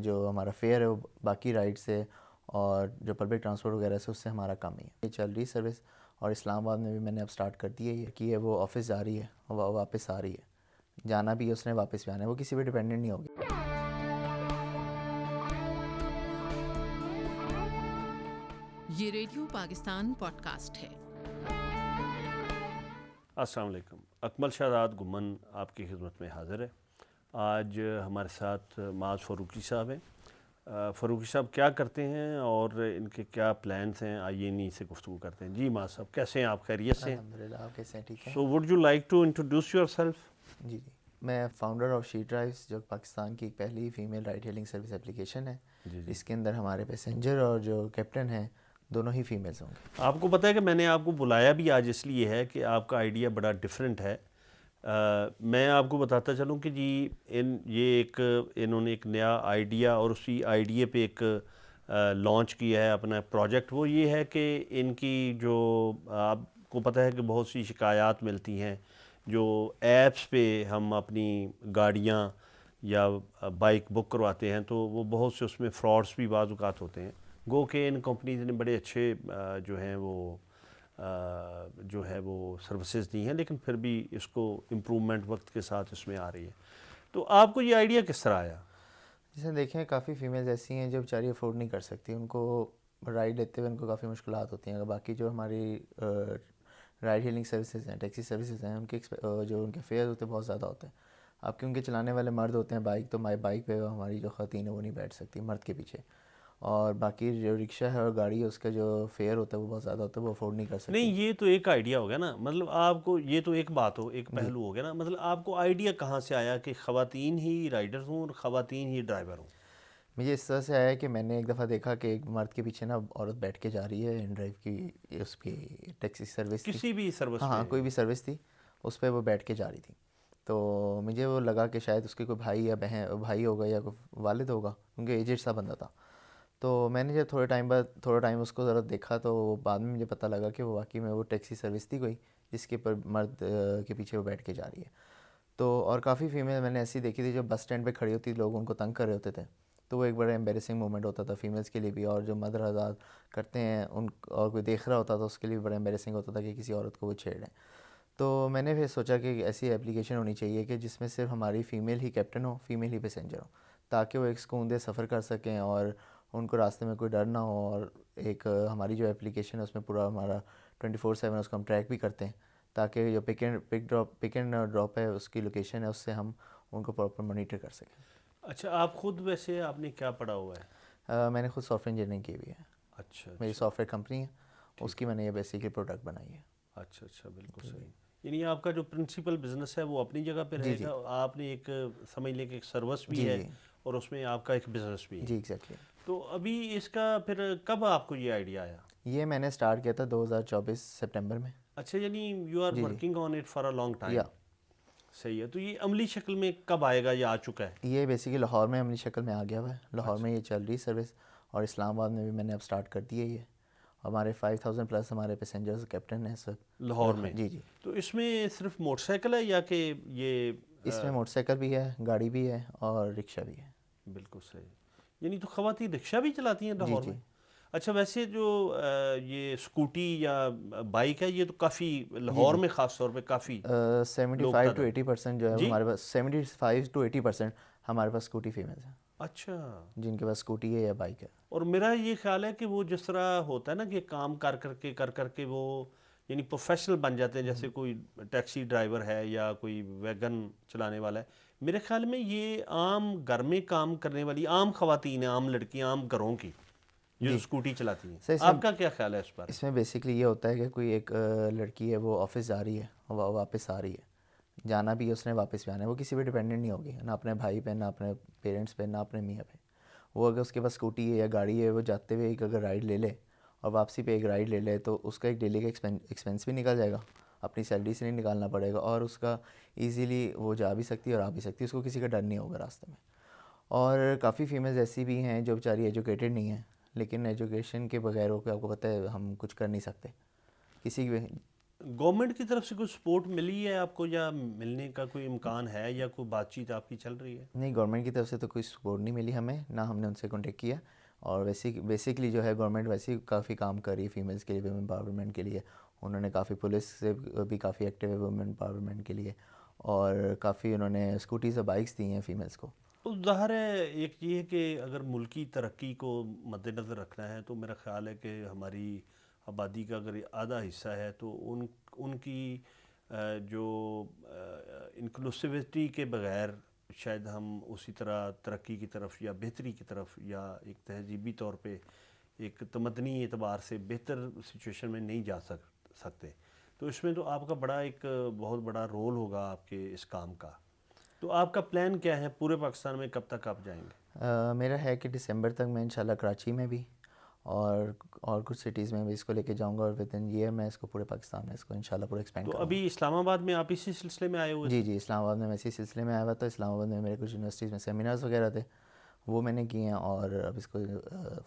جو ہمارا فیئر ہے وہ باقی رائڈ سے اور جو پبلک ٹرانسپورٹ وغیرہ سے اس سے ہمارا کم ہی ہے. یہ چل رہی سروس اور اسلام آباد میں بھی میں نے اب سٹارٹ کر دی ہے. یہ کہ وہ آفس جا رہی ہے, واپس آ رہی ہے, جانا بھی ہے اس نے, واپس بھی آنا ہے, وہ کسی پہ ڈپینڈنٹ نہیں ہوگی. یہ ریڈیو پاکستان پوڈ کاسٹ ہے. السلام علیکم. اکمل شہزاد گمن آپ کی خدمت میں حاضر ہے. آج ہمارے ساتھ معاذ فاروقی صاحب ہیں. فاروقی صاحب کیا کرتے ہیں اور ان کے کیا پلانس ہیں, آئیے انہی سے گفتگو کرتے ہیں. جی معاذ صاحب کیسے ہیں آپ؟ خیریت سے ہیں؟ الحمدللہ, آپ کیسے ہیں؟ ٹھیک ہے. So would you like to introduce yourself? جی میں فاؤنڈر آف شی ڈرائیوز, جو پاکستان کی پہلی female ride hailing service application ہے. اس کے اندر ہمارے پیسنجر اور جو کیپٹن ہیں دونوں ہی فیمیلز ہوں گے. آپ کو پتہ ہے کہ میں نے آپ کو بلایا بھی آج اس لیے ہے کہ آپ کا آئیڈیا بڑا ڈفرینٹ ہے. میں آپ کو بتاتا چلوں کہ جی انہوں نے ایک نیا آئیڈیا اور اسی آئیڈیا پہ ایک لانچ کیا ہے اپنا پروجیکٹ. وہ یہ ہے کہ ان کی جو آپ کو پتہ ہے کہ بہت سی شکایات ملتی ہیں جو ایپس پہ ہم اپنی گاڑیاں یا بائک بک کرواتے ہیں, تو وہ بہت سے اس میں فراڈس بھی بعض اوقات ہوتے ہیں. گو کہ ان کمپنیز نے بڑے اچھے جو ہے وہ سروسز دی ہیں, لیکن پھر بھی اس کو امپرومنٹ وقت کے ساتھ اس میں آ رہی ہے. تو آپ کو یہ آئیڈیا کس طرح آیا؟ جیسے دیکھیں کافی فیمیلز ایسی ہیں جو بیچاری افورڈ نہیں کر سکتی, ان کو رائڈ لیتے ہوئے ان کو کافی مشکلات ہوتی ہیں. باقی جو ہماری رائڈ ہیلنگ سروسز ہیں, ٹیکسی سروسز ہیں, ان کے جو ان کے فیئر ہوتے ہیں بہت زیادہ ہوتے ہیں. آپ کے ان کے چلانے والے مرد ہوتے ہیں بائک, تو بائک پہ ہماری جو خواتین ہے وہ نہیں بیٹھ سکتی مرد کے پیچھے. اور باقی جو رکشہ ہے اور گاڑی ہے اس کا جو فیئر ہوتا ہے وہ بہت زیادہ ہوتا ہے, وہ افورڈ نہیں کر سکتی. نہیں, یہ تو ایک آئیڈیا ہو گیا نا, مطلب آپ کو یہ تو ایک بات ایک پہلو ہو گیا نا. مطلب آپ کو آئیڈیا کہاں سے آیا کہ خواتین ہی رائڈر ہوں اور خواتین ہی ڈرائیور ہوں؟ مجھے اس طرح سے آیا کہ میں نے ایک دفعہ دیکھا کہ ایک مرد کے پیچھے نا عورت بیٹھ کے جا رہی ہے ان ڈرائیو کی, اس کی ٹیکسی سروس تھی, کسی بھی سروس ہاں میں؟ کوئی بھی سروس تھی, اس پہ وہ بیٹھ کے جا رہی تھی. تو مجھے وہ لگا کہ شاید اس کے کوئی بھائی یا بہن, بھائی ہوگا یا کوئی والد ہوگا, کیونکہ ایجڈ سا بندہ تھا. تو میں نے جب تھوڑا ٹائم اس کو ذرا دیکھا تو بعد میں مجھے پتہ لگا کہ وہ واقعی میں وہ ٹیکسی سروس تھی کوئی, جس کے اوپر مرد کے پیچھے وہ بیٹھ کے جا رہی ہے. تو اور کافی فیمیل میں نے ایسی دیکھی تھی جو بس اسٹینڈ پہ کھڑی ہوتی, لوگ ان کو تنگ کر رہے ہوتے تھے. تو وہ ایک بڑا ایمبیرسنگ مومنٹ ہوتا تھا فیمیلز کے لیے بھی, اور جو مدر حضرات کرتے ہیں ان اور کوئی دیکھ رہا ہوتا تھا اس کے لیے بھی بڑا ایمبیرسنگ ہوتا تھا کہ کسی عورت کو وہ چھیڑ رہے ہیں. تو میں نے پھر سوچا کہ ایسی ایپلیکیشن ہونی چاہیے کہ جس میں صرف ہماری فیمیل ہی کیپٹن ہو, فیمیل ہی پیسنجر ہو, تاکہ وہ ایک سکون دہ سفر کر سکیں اور ان کو راستے میں کوئی ڈر نہ ہو. اور ایک ہماری جو ایپلیکیشن ہے اس میں پورا ہمارا 24/7 اس کو ہم ٹریک بھی کرتے ہیں, تاکہ جو پک اینڈ ڈراپ ہے اس کی لوکیشن ہے, اس سے ہم ان کو پراپر مانیٹر کر سکیں. اچھا, آپ خود ویسے آپ نے کیا پڑھا ہوا ہے؟ میں نے خود سافٹ ویئر انجینئرنگ کی ہوئی ہے. اچھا, میری سافٹ ویئر کمپنی ہے, اس کی میں نے یہ بیسیکلی پروڈکٹ بنائی ہے. اچھا, بالکل صحیح. یعنی آپ کا جو پرنسپل بزنس ہے وہ اپنی جگہ پہ رہے گا, آپ نے ایک سمجھ لیں کہ ایک سروس بھی ہے اور اس میں آپ کا ایک بزنس بھی ہے. جی ایگزیکٹلی. تو ابھی اس کا پھر کب آپ کو یہ آئیڈیا آیا؟ یہ میں نے سٹارٹ کیا تھا 2024 سپٹمبر میں. اچھا, یعنی you are working on it for a long time. یا صحیح ہے. تو یہ عملی شکل میں کب آئے گا یا آ چکا ہے؟ یہ بیسیکلی لاہور میں عملی شکل میں آ گیا ہوا ہے. لاہور میں یہ چل رہی سروس, اور اسلام آباد میں بھی میں نے اب سٹارٹ کر دی ہے. یہ ہمارے 5000 پلس ہمارے پیسنجرز کیپٹن ہیں سر لاہور میں. جی. تو اس میں صرف موٹر سائیکل ہے یا کہ یہ اس میں موٹر سائیکل بھی ہے, گاڑی بھی ہے اور رکشہ بھی ہے. بالکل صحیح. یعنی تو خواتین رکشہ بھی چلاتی ہیں لاہور میں؟ اچھا, ویسے جو یہ اسکوٹی یا بائک ہے یہ تو کافی لاہور میں خاص طور پہ کافی 75 to 80% جو ہے ہمارے پاس, 75 to 80% ہمارے پاس اسکوٹی فیمیلز ہیں. اچھا, جن کے پاس اسکوٹی ہے یا بائک ہے. اور میرا یہ خیال ہے کہ وہ جس طرح ہوتا ہے نا کہ کام کر کے وہ یعنی پروفیشنل بن جاتے ہیں, جیسے کوئی ٹیکسی ڈرائیور ہے یا کوئی ویگن چلانے والا ہے. میرے خیال میں یہ عام گھر میں کام کرنے والی عام خواتین ہیں, عام لڑکیاں عام گھروں کی جو اسکوٹی چلاتی ہیں. آپ کا کیا خیال ہے اس پر؟ اس میں بیسکلی یہ ہوتا ہے کہ کوئی ایک لڑکی ہے وہ آفس جا رہی ہے, واپس آ رہی ہے, جانا بھی ہے اس نے, واپس بھی آنا ہے, وہ کسی پہ ڈپینڈنٹ نہیں ہوگی, نہ اپنے بھائی پہ, نہ اپنے پیرنٹس پہ, نہ اپنے میاں پہ. وہ اگر اس کے پاس اسکوٹی ہے یا گاڑی ہے, وہ جاتے ہوئے ایک اگر رائڈ لے لے اور واپسی پہ ایک رائڈ لے لے, تو اس کا ایک ڈیلی کا ایکسپینس بھی نکل جائے گا, اپنی سیلری سے نہیں نکالنا پڑے گا, اور اس کا ایزیلی وہ جا بھی سکتی ہے اور آ بھی سکتی ہے, اس کو کسی کا ڈر نہیں ہوگا راستے میں. اور کافی فیمیلز ایسی بھی ہیں جو بیچاری ایجوکیٹڈ نہیں ہیں, لیکن ایجوکیشن کے بغیر ہو کے آپ کو پتہ ہے ہم کچھ کر نہیں سکتے کسی بھی. گورنمنٹ کی طرف سے کوئی سپورٹ ملی ہے آپ کو یا ملنے کا کوئی امکان ہے یا کوئی بات چیت آپ کی چل رہی ہے؟ نہیں، گورنمنٹ کی طرف سے تو کوئی سپورٹ نہیں ملی ہمیں، نہ ہم نے ان سے کانٹیکٹ کیا. اور بیسکلی جو ہے گورنمنٹ ویسے ہی کافی کام کر رہی ہے فیمیلس کے لیے، ویمن امپاورمنٹ کے لیے. انہوں نے کافی پولیس سے بھی کافی ایکٹیو ہے ویمن امپاورمنٹ کے لیے، اور کافی انہوں نے اسکوٹیز اور بائکس دی ہیں فیمیلس کو. تو ظاہر ہے ایک یہ ہے کہ اگر ملکی ترقی کو مد نظر رکھنا ہے تو میرا خیال ہے کہ ہماری آبادی کا اگر آدھا حصہ ہے تو ان کی جو انکلوسیوٹی کے بغیر شاید ہم اسی طرح ترقی کی طرف یا بہتری کی طرف یا ایک تہذیبی طور پہ ایک تمدنی اعتبار سے بہتر سچویشن میں نہیں جا سکتے. تو اس میں تو آپ کا ایک بہت بڑا رول ہوگا آپ کے اس کام کا. تو آپ کا پلان کیا ہے پورے پاکستان میں، کب تک آپ جائیں گے؟ میرا ہے کہ دسمبر تک میں انشاءاللہ کراچی میں بھی اور کچھ سٹیز میں بھی اس کو لے کے جاؤں گا، اور ود ان ایئر میں اس کو پورے پاکستان میں اس کو انشاءاللہ پورا ایکسپینڈ تو کروں گا. ابھی اسلام آباد میں آپ اسی سلسلے میں آئے ہوئے تھے؟ جی اسلام آباد میں اسی سلسلے میں آیا ہوا تھا. اسلام آباد میں میرے کچھ یونیورسٹیز میں سیمینارز وغیرہ تھے، وہ میں نے کیے ہیں، اور اب اس کو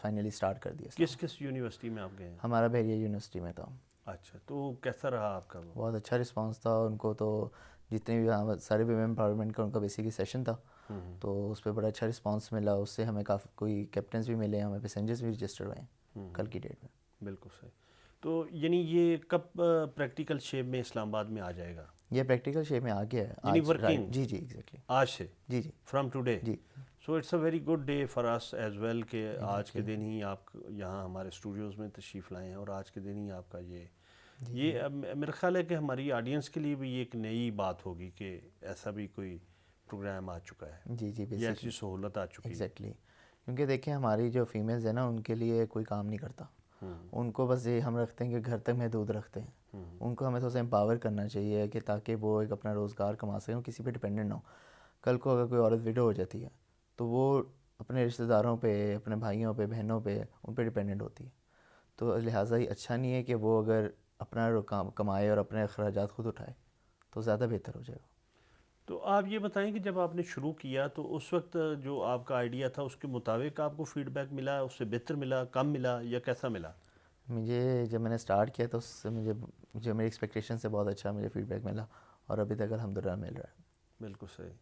فائنلی سٹارٹ کر دیا. کس یونیورسٹی میں آپ گئے ہیں؟ ہمارا بحریہ یونیورسٹی میں تھا. اچھا، تو کیسا رہا آپ کا وہ؟ بہت اچھا رسپانس تھا. ان کو تو جتنے بھی سارے ویمن امپاورمنٹ کا ان کا بیسکلی سیشن تھا، تو اس پہ بڑا اچھا رسپانس ملا. اس سے ہمیں کافی کوئی کیپٹنز بھی ملے، ہمیں پیسنجرز بھی رجسٹر ہوئے ہیں کل کی ڈیٹ میں. بالکل صحیح. تو یعنی یہ کب پریکٹیکل شیپ میں اسلام آباد میں آ جائے گا؟ یہ پریکٹیکل شیپ میں آ گیا ہے یعنی آج. ورکنگ؟ جی ایگزیکٹلی. آج سے؟ جی فرام ٹوڈے؟ جی. So it's a very good day for us as well کہ آج کے دن ہی آپ یہاں ہمارے اسٹوڈیوز میں تشریف لائے ہیں، اور آج کے دن ہی آپ کا یہ میرا خیال ہے کہ ہماری آڈینس کے لیے بھی یہ ایک نئی بات ہوگی کہ ایسا بھی کوئی پروگرام آ چکا ہے. جی یہ ایسی سہولت آ چکی ہے. ایگزیکٹلی. کیونکہ دیکھیں ہماری جو فیمیلز ہیں نا، ان کے لیے کوئی کام نہیں کرتا. ان کو بس یہ ہم رکھتے ہیں کہ گھر تک محدود رکھتے ہیں. ان کو ہمیں تھوڑا سا امپاور کرنا چاہیے کہ تاکہ وہ ایک اپنا روزگار کما سکیں، کسی پہ ڈپینڈنٹ نہ ہو. کل کو اگر کوئی عورت ویڈو ہو جاتی ہے تو وہ اپنے رشتہ داروں پہ، اپنے بھائیوں پہ، بہنوں پہ، ان پہ ڈپینڈنٹ ہوتی ہے. تو لہٰذا یہ اچھا نہیں ہے کہ وہ اگر اپنا کمائے اور اپنے اخراجات خود اٹھائے، تو زیادہ بہتر ہو جائے گا. تو آپ یہ بتائیں کہ جب آپ نے شروع کیا تو اس وقت جو آپ کا آئیڈیا تھا اس کے مطابق آپ کو فیڈ بیک ملا، اس سے بہتر ملا، کم ملا، یا کیسا ملا؟ مجھے جب میں نے سٹارٹ کیا تو اس سے مجھے جو میری ایکسپیکٹیشن سے بہت اچھا مجھے فیڈ بیک ملا، اور ابھی تک الحمدللہ مل رہا ہے. بالکل صحیح.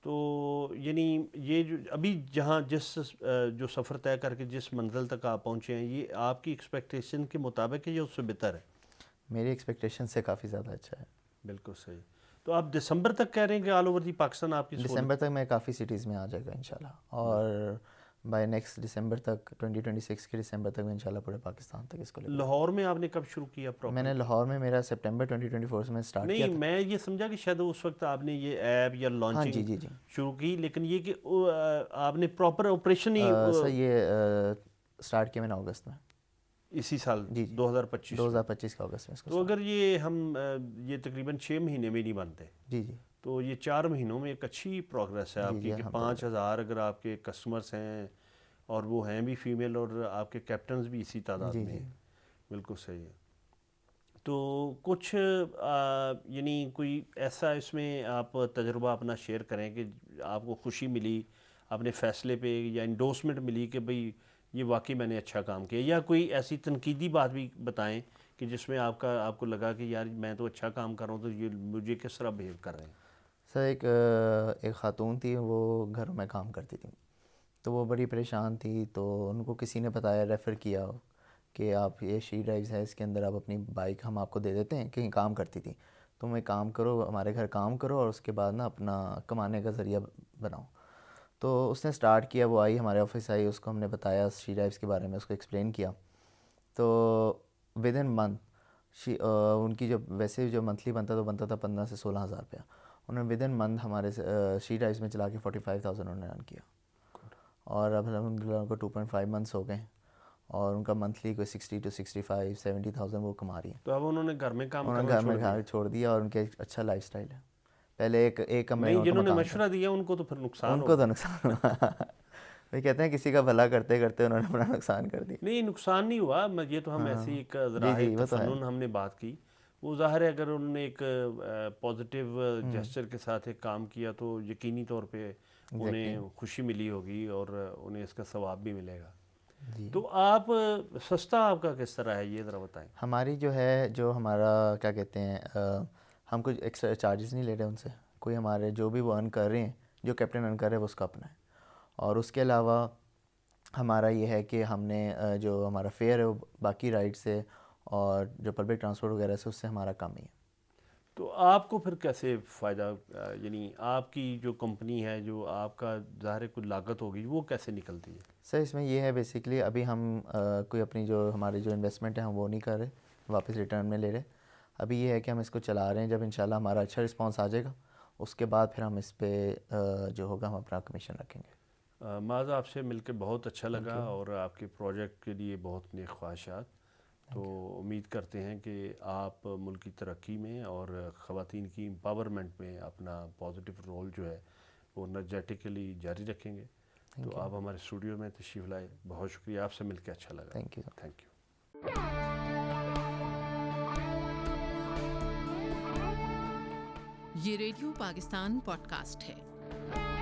تو یعنی یہ جو ابھی جو سفر طے کر کے جس منزل تک آپ پہنچے ہیں، یہ آپ کی ایکسپیکٹیشن کے مطابق ہے یا اس سے بہتر ہے؟ میری ایکسپیکٹیشن سے کافی زیادہ اچھا ہے. بالکل صحیح. تو آپ دسمبر تک کہہ رہے ہیں کہ آل اوور دی پاکستان آپ کی دسمبر تک میں کافی سٹیز میں آ جائے گا انشاءاللہ، اور بائی نیکسٹ دسمبر تک 2026 کے دسمبر تک میں انشاءاللہ پورے پاکستان تک اس کو لے. لاہور میں آپ نے کب شروع کیا پراپر؟ میں نے لاہور میں میرا سپٹمبر 2024 میں سٹارٹ کیا نہیں، تھا. میں یہ سمجھا کہ شاید اس وقت آپ نے یہ ایپ یا ہاں لانچنگ جی شروع کی، لیکن یہ کہ آپ نے پراپر آپریشن ہی سر یہ سٹارٹ کیا میں نے اگست میں اسی سال جی 2025 کا اگست میں اس کو. تو اگر یہ ہم یہ تقریباً 6 مہینے میں نہیں بنتے، جی تو یہ 4 مہینوں میں ایک اچھی پروگریس ہے آپ کی کہ 5000 اگر آپ کے کسٹمرز ہیں اور وہ ہیں بھی فیمیل، اور آپ کے کیپٹنز بھی اسی تعداد میں ہیں. بالکل صحیح ہے. تو کچھ یعنی کوئی ایسا اس میں آپ تجربہ اپنا شیئر کریں کہ آپ کو خوشی ملی اپنے فیصلے پہ، یا انڈورسمنٹ ملی کہ بھئی یہ واقعی میں نے اچھا کام کیا، یا کوئی ایسی تنقیدی بات بھی بتائیں کہ جس میں آپ کو لگا کہ یار میں تو اچھا کام کر رہا ہوں، تو یہ مجھے کس طرح بہیو کر رہے ہیں؟ سر ایک خاتون تھی، وہ گھروں میں کام کرتی تھی، تو وہ بڑی پریشان تھی. تو ان کو کسی نے بتایا، ریفر کیا کہ آپ یہ شی ڈرائیوز ہے، اس کے اندر آپ اپنی بائک ہم آپ کو دے دیتے ہیں. کہیں کام کرتی تھی، تم ایک کام کرو، ہمارے گھر کام کرو، اور اس کے بعد نا اپنا کمانے کا ذریعہ بناؤ. تو اس نے سٹارٹ کیا. وہ آئی ہمارے آفس آئی، اس کو ہم نے بتایا شی ڈرائیوز کے بارے میں، اس کو ایکسپلین کیا. تو ود ان منتھ ان کی ویسے جو منتھلی بنتا تھا 15 سے 16 ہزار روپیہ. انہوں نے ود ان منتھ ہمارے شی ڈرائیوز میں چلا کے 45,000 انہوں نے ارن کیا. اور اب الحمدللہ ان کو 2.5 منتھس ہو گئے، اور ان کا منتھلی کوئی 60 to 65 70,000 وہ کما رہی ہیں. تو اب انہوں نے گھر میں کام انہوں نے گھر چھوڑ دیا، اور ان کے اچھا لائف سٹائل ہے. پہلے ایک کمرے نہیں، میں جنہوں نے مشورہ دیا ان کو تو پھر نقصان ان کو تو نقصان ہوا. وہ کہتے ہیں کسی کا بھلا کرتے کرتے انہوں نے اپنا نقصان کر دیا. نہیں، نقصان نہیں ہوا. یہ تو ہم ایسی ایک راہ تفنن ہم نے بات کی. وہ ظاہر ہے اگر انہوں نے ایک پازیٹیو جیسچر کے ساتھ ایک کام کیا تو یقینی طور پہ انہیں خوشی ملی ہوگی، اور انہیں اس کا ثواب بھی ملے گا. جی تو آپ سستا آپ کا کس طرح ہے یہ ذرا بتائیں. ہماری جو ہے جو ہمارا کیا کہتے ہیں ہم کچھ ایکسٹرا چارجز نہیں لے رہے ان سے. کوئی ہمارے جو بھی وہ ارن کر رہے ہیں جو کیپٹن ارن کر رہے ہیں وہ اس کا اپنا ہے. اور اس کے علاوہ ہمارا یہ ہے کہ ہم نے جو ہمارا فیئر ہے وہ باقی رائڈ سے اور جو پبلک ٹرانسپورٹ وغیرہ سے اس سے ہمارا کم ہی ہے. تو آپ کو پھر کیسے فائدہ یعنی آپ کی جو کمپنی ہے جو آپ کا ظاہر کوئی لاگت ہوگی وہ کیسے نکلتی ہے؟ سر اس میں یہ ہے بیسیکلی ابھی ہم کوئی اپنی جو ہماری جو انویسٹمنٹ ہے ہم وہ نہیں کر رہے واپس ریٹرن میں لے رہے. ابھی یہ ہے کہ ہم اس کو چلا رہے ہیں. جب انشاءاللہ ہمارا اچھا رسپانس آ جائے گا اس کے بعد پھر ہم اس پہ جو ہوگا ہم اپنا کمیشن رکھیں گے. معاذ آپ سے مل کے بہت اچھا لگا اور آپ کے پروجیکٹ کے لیے بہت نیک خواہشات. تو امید کرتے ہیں کہ آپ ملک کی ترقی میں اور خواتین کی امپاورمنٹ میں اپنا پازیٹیو رول جو ہے وہ انرجیٹکلی جاری رکھیں گے. تو آپ ہمارے اسٹوڈیو میں تشریف لائے, بہت شکریہ, آپ سے مل کے اچھا لگا. Thank you. Thank you. یہ ریڈیو پاکستان پوڈ کاسٹ ہے.